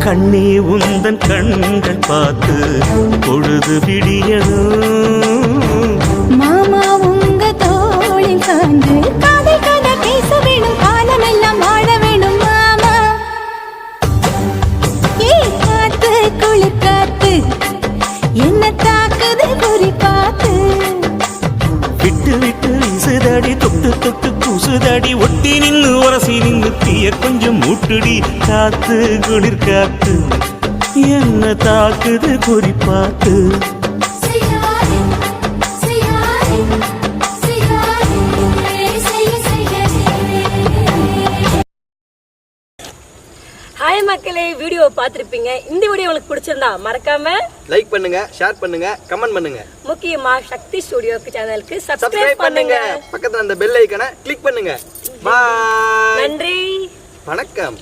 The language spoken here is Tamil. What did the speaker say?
கண்ணே உந்தன் கண்கள் பார்த்து பொழுது விடியணும். மாமா உங்க தோளில் சார்ந்து காதல் கதை பேச வேணும், காலமெல்லாம் வாழ வேணும் மாமா. ஏ காத்து குளிர் காத்து என்ன தாக்குது குறி பார்த்து. விட்டு விட்டு வீசுதடி தொட்டு தொட்டு கூசுதடி, ஒட்டி நின்னு உரசி நின்னு தீய கொஞ்சம் மூட்டுடி. காத்து குளிர் காத்து என்ன தாக்குது குறி பார்த்து. ஹாய் மக்களே, வீடியோ பார்த்துருப்பீங்க. இந்த வீடியோ உங்களுக்கு பிடிச்சிருந்தா மறக்காம லைக் பண்ணுங்க, ஷேர் பண்ணுங்க, கமெண்ட் பண்ணுங்க. முக்கியமா சக்தி ஸ்டுடியோக்கு சேனலுக்கு சப்ஸ்கிரைப் பண்ணுங்க. பக்கத்துல அந்த பெல் ஐகானை கிளிக் பண்ணுங்க. பாய். நன்றி, வணக்கம்.